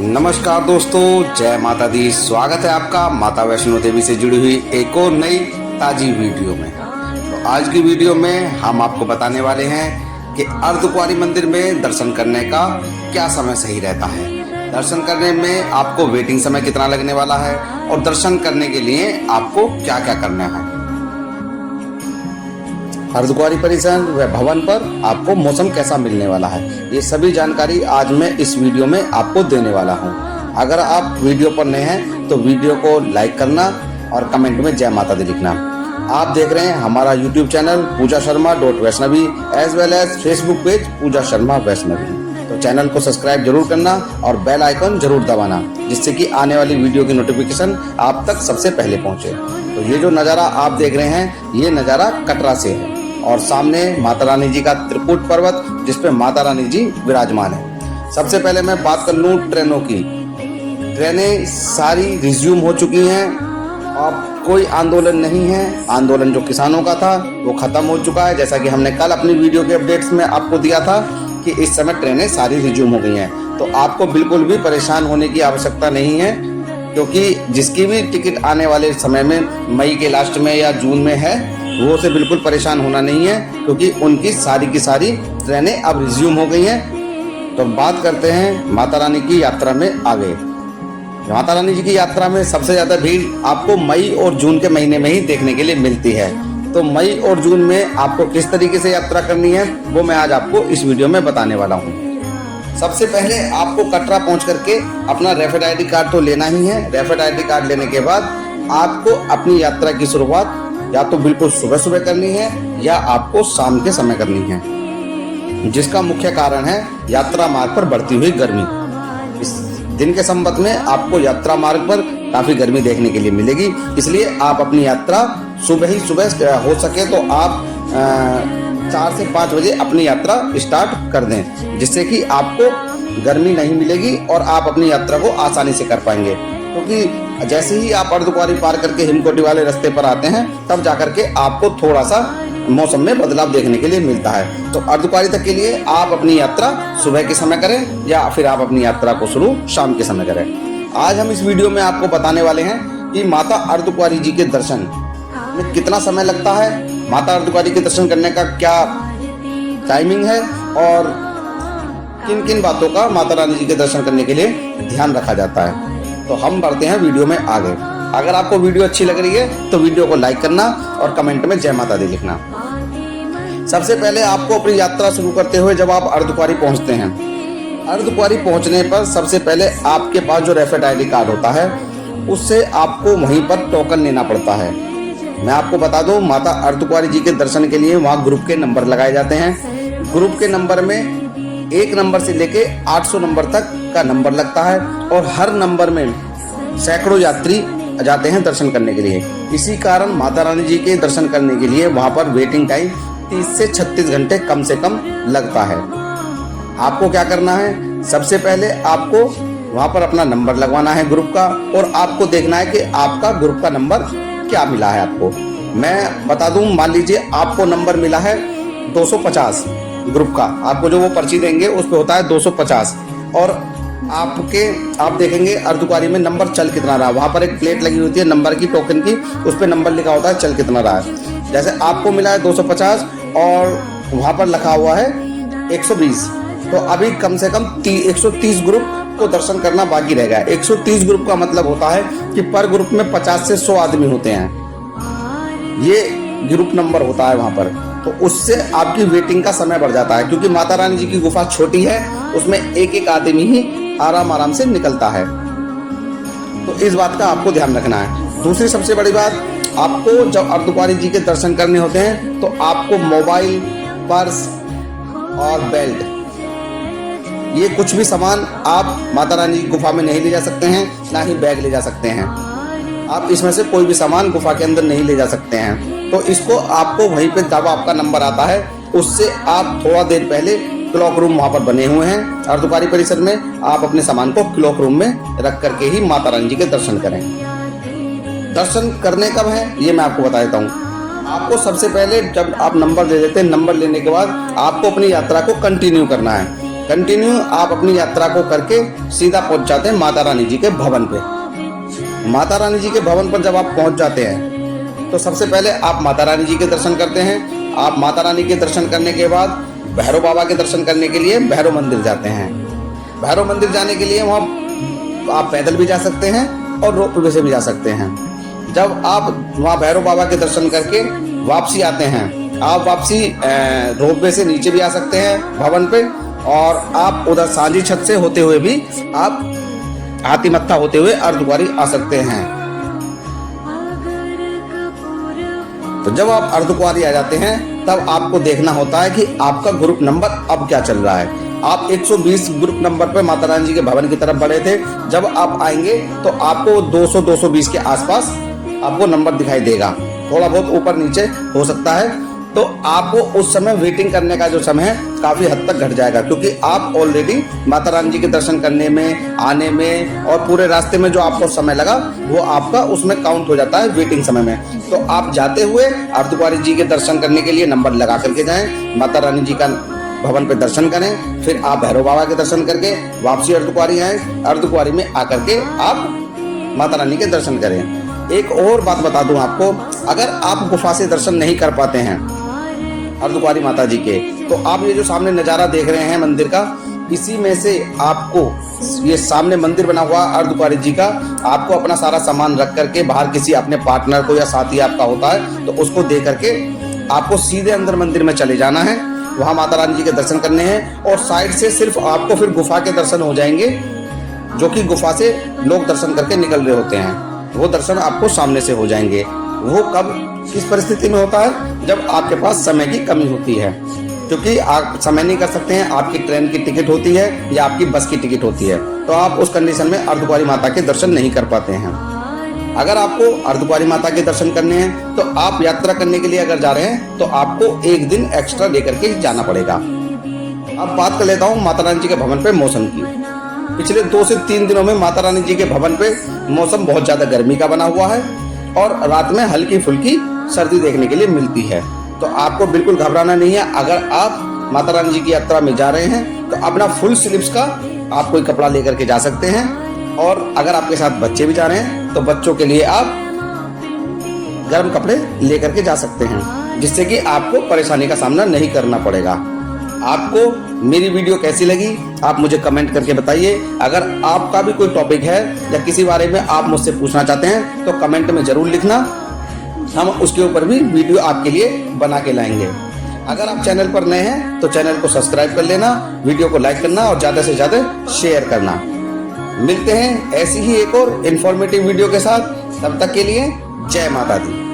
नमस्कार दोस्तों, जय माता दी। स्वागत है आपका माता वैष्णो देवी से जुड़ी हुई एक और नई ताजी वीडियो में। तो आज की वीडियो में हम आपको बताने वाले हैं कि अर्धकुंवारी मंदिर में दर्शन करने का क्या समय सही रहता है, दर्शन करने में आपको वेटिंग समय कितना लगने वाला है और दर्शन करने के लिए आपको क्या क्या करना है। अर्धकुंवारी परिसर व भवन पर आपको मौसम कैसा मिलने वाला है, ये सभी जानकारी आज मैं इस वीडियो में आपको देने वाला हूं। अगर आप वीडियो पर नए हैं तो वीडियो को लाइक करना और कमेंट में जय माता दी लिखना। आप देख रहे हैं हमारा YouTube channel Pooja Sharma .Vaishnavi as well as Facebook page Pooja Sharma Vaishnavi. तो चैनल को सब्सक्राइब जरूर करना और बेल आइकन जरूर दबाना, जिससे कि आने वाली वीडियो की नोटिफिकेशन आप तक सबसे पहले पहुंचे। तो ये जो नज़ारा आप देख रहे हैं ये नज़ारा कटरा से है और सामने माता रानी जी का त्रिकुट पर्वत जिसपे माता रानी जी विराजमान है। सबसे पहले मैं बात कर लूँ ट्रेनों की। ट्रेनें सारी रिज्यूम हो चुकी हैं, अब कोई आंदोलन नहीं है। आंदोलन जो किसानों का था वो खत्म हो चुका है, जैसा कि हमने कल अपनी वीडियो के अपडेट्स में आपको दिया था कि इस समय ट्रेनें सारी रिज्यूम हो गई हैं। तो आपको बिल्कुल भी परेशान होने की आवश्यकता नहीं है, क्योंकि जिसकी भी टिकट आने वाले समय में मई के लास्ट में या जून में है वो से बिल्कुल परेशान होना नहीं है, क्योंकि उनकी सारी की सारी ट्रेनें अब रिज्यूम हो गई हैं। तो बात करते हैं माता रानी की यात्रा में आगे। माता रानी जी की यात्रा में सबसे ज़्यादा भीड़ आपको मई और जून के महीने में ही देखने के लिए मिलती है। तो मई और जून में आपको किस तरीके से यात्रा करनी है वो मैं आज आपको इस वीडियो में बताने वाला हूँ। सबसे पहले आपको कटरा पहुँच करके अपना रैपिड ID कार्ड तो लेना ही है। रैपिड ID कार्ड लेने के बाद आपको अपनी यात्रा की शुरुआत या तो बिल्कुल सुबह सुबह करनी है या आपको शाम के समय करनी है, जिसका मुख्य कारण है यात्रा मार्ग पर बढ़ती हुई गर्मी। इस दिन के संबंध में आपको यात्रा मार्ग पर काफ़ी गर्मी देखने के लिए मिलेगी, इसलिए आप अपनी यात्रा सुबह ही सुबह हो सके तो आप 4 से 5 बजे अपनी यात्रा स्टार्ट कर दें, जिससे कि आपको गर्मी नहीं मिलेगी और आप अपनी यात्रा को आसानी से कर पाएंगे। क्योंकि जैसे ही आप अर्धकुंवारी पार करके हिमकोटी वाले रास्ते पर आते हैं तब जाकर के आपको थोड़ा सा मौसम में बदलाव देखने के लिए मिलता है। तो अर्धकुंवारी तक के लिए आप अपनी यात्रा सुबह के समय करें या फिर आप अपनी यात्रा को शुरू शाम के समय करें। आज हम इस वीडियो में आपको बताने वाले हैं कि माता अर्धकुंवारी जी के दर्शन में कितना समय लगता है, माता अर्धकुंवारी के दर्शन करने का क्या टाइमिंग है और किन किन बातों का माता रानी जी के दर्शन करने के लिए ध्यान रखा जाता है। तो हम बढ़ते हैं वीडियो में आगे। अगर आपको वीडियो अच्छी लग रही है तो वीडियो को लाइक करना और कमेंट में जय माता दी लिखना। सबसे पहले आपको अपनी यात्रा शुरू करते हुए जब आप अर्धकुंवारी पहुंचते हैं, अर्धकुंवारी पहुंचने पर सबसे पहले आपके पास जो रैपिड ID कार्ड होता है उससे आपको वहीं पर टोकन लेना पड़ता है। मैं आपको बता दूं, माता अर्धकुंवारी जी के दर्शन के लिए वहाँ ग्रुप के नंबर लगाए जाते हैं। ग्रुप के नंबर में 1 नंबर से लेके 800 नंबर तक का नंबर लगता है और हर नंबर में सैकड़ों यात्री जाते हैं दर्शन करने के लिए। इसी कारण माता रानी जी के दर्शन करने के लिए वहाँ पर वेटिंग टाइम 30 से 36 घंटे कम से कम लगता है। आपको क्या करना है, सबसे पहले आपको वहाँ पर अपना नंबर लगवाना है ग्रुप का और आपको देखना है कि आपका ग्रुप का नंबर क्या मिला है आपको। मैं बता दूँ, मान लीजिए आपको नंबर मिला है 250 ग्रुप का, आपको जो वो पर्ची देंगे उस पर होता है 250 और आप देखेंगे अर्धकुंवारी में नंबर चल कितना रहा। वहाँ पर एक प्लेट लगी होती है नंबर की, टोकन की, उस पर नंबर लिखा होता है चल कितना रहा है। जैसे आपको मिला है 250 और वहाँ पर लिखा हुआ है 120, तो अभी कम से कम 130 ग्रुप को दर्शन करना बाकी रह गया। 130 ग्रुप का मतलब होता है कि पर ग्रुप में 50 से 100 आदमी होते हैं, ये ग्रुप नंबर होता है वहाँ पर। तो उससे आपकी वेटिंग का समय बढ़ जाता है, क्योंकि माता रानी जी की गुफा छोटी है, उसमें एक आदमी ही आराम से निकलता है। तो इस बात का आपको ध्यान रखना है। दूसरी सबसे बड़ी बात, आपको जब अर्धकुंवारी जी के दर्शन करने होते हैं तो आपको मोबाइल, पर्स और बेल्ट, ये कुछ भी सामान आप माता रानी की गुफा में नहीं ले जा सकते हैं, ना ही बैग ले जा सकते हैं। आप इसमें से कोई भी सामान गुफा के अंदर नहीं ले जा सकते हैं। तो इसको आपको वहीं पे जब आपका नंबर आता है उससे आप थोड़ा देर पहले क्लॉक रूम वहाँ पर बने हुए हैं अर्धकुंवारी परिसर में, आप अपने सामान को क्लॉक रूम में रख करके ही माता रानी जी के दर्शन करें। दर्शन करने कब है ये मैं आपको बता देता हूँ। आपको सबसे पहले जब आप नंबर ले लेते हैं, नंबर लेने के बाद आपको अपनी यात्रा को कंटिन्यू करना है। कंटिन्यू आप अपनी यात्रा को करके सीधा पहुंच जाते हैं माता रानी जी के भवन पे। माता रानी जी के भवन पर जब आप पहुंच जाते हैं तो सबसे पहले आप माता रानी जी के दर्शन करते हैं। आप माता रानी के दर्शन करने के बाद भैरव बाबा के दर्शन करने के लिए भैरव मंदिर जाते हैं। भैरव मंदिर जाने के लिए वहाँ आप पैदल भी जा सकते हैं और रोपवे से भी जा सकते हैं। जब आप वहाँ भैरव बाबा के दर्शन करके वापसी आते हैं, आप वापसी रोपवे से नीचे भी आ सकते हैं भवन पे, और आप उधर सांझी छत से होते हुए भी आप हाथीमत्था होते हुए अर्धकुंवारी आ सकते हैं। तो जब आप अर्धकुंवारी आ जाते हैं तब आपको देखना होता है कि आपका ग्रुप नंबर अब क्या चल रहा है। आप 120 ग्रुप नंबर पर माता रानी जी के भवन की तरफ बढ़े थे। जब आप आएंगे तो आपको 200-220 के आसपास आपको नंबर दिखाई देगा, थोड़ा बहुत ऊपर नीचे हो सकता है। तो आपको उस समय वेटिंग करने का जो समय है काफी हद तक घट जाएगा, क्योंकि आप ऑलरेडी माता रानी जी के दर्शन करने में, आने में और पूरे रास्ते में जो आपको समय लगा वो आपका उसमें काउंट हो जाता है वेटिंग समय में। तो आप जाते हुए अर्धकुंवारी जी के दर्शन करने के लिए नंबर लगा करके जाएं, माता रानी जी का भवन पे दर्शन करें, फिर आप भैरव बाबा के दर्शन करके वापसी अर्धकुंवारी आए। अर्धकुंवारी में आकर के आप माता रानी के दर्शन करें। एक और बात बता दूं आपको, अगर आप गुफा से दर्शन नहीं कर पाते हैं अर्धकुंवारी माता जी के, तो आप ये जो सामने नज़ारा देख रहे हैं मंदिर का, इसी में से आपको ये सामने मंदिर बना हुआ अर्धकुंवारी जी का, आपको अपना सारा सामान रख करके बाहर किसी अपने पार्टनर को या साथी आपका होता है तो उसको दे करके आपको सीधे अंदर मंदिर में चले जाना है। वहाँ माता रानी जी के दर्शन करने हैं और साइड से सिर्फ आपको फिर गुफा के दर्शन हो जाएंगे, जो कि गुफा से लोग दर्शन करके निकल रहे होते हैं। वो दर्शन आपको सामने से हो जाएंगे। वो कब किस परिस्थिति में होता है? जब आपके पास समय की कमी होती है, क्योंकि आप समय नहीं कर सकते हैं, आपकी ट्रेन की टिकट होती है या आपकी बस की टिकट होती है, तो आप उस कंडीशन में अर्धकुंवारी माता के दर्शन नहीं कर पाते हैं। अगर आपको अर्धकुंवारी माता के दर्शन करने हैं तो आप यात्रा करने के लिए अगर जा रहे हैं तो आपको एक दिन एक्स्ट्रा लेकर के जाना पड़ेगा। अब बात कर लेता हूँ माता रानी जी के भवन पे मौसम की। पिछले 2 से 3 दिनों में माता रानी जी के भवन पे मौसम बहुत ज़्यादा गर्मी का बना हुआ है और रात में हल्की फुल्की सर्दी देखने के लिए मिलती है। तो आपको बिल्कुल घबराना नहीं है। अगर आप माता रानी जी की यात्रा में जा रहे हैं तो अपना फुल स्लीव्स का आप कोई कपड़ा लेकर के जा सकते हैं, और अगर आपके साथ बच्चे भी जा रहे हैं तो बच्चों के लिए आप गर्म कपड़े लेकर के जा सकते हैं, जिससे कि आपको परेशानी का सामना नहीं करना पड़ेगा। आपको मेरी वीडियो कैसी लगी आप मुझे कमेंट करके बताइए। अगर आपका भी कोई टॉपिक है या किसी बारे में आप मुझसे पूछना चाहते हैं तो कमेंट में ज़रूर लिखना, हम उसके ऊपर भी वीडियो आपके लिए बना के लाएंगे। अगर आप चैनल पर नए हैं तो चैनल को सब्सक्राइब कर लेना, वीडियो को लाइक करना और ज़्यादा से ज़्यादा शेयर करना। मिलते हैं ऐसी ही एक और इन्फॉर्मेटिव वीडियो के साथ, तब तक के लिए जय माता दी।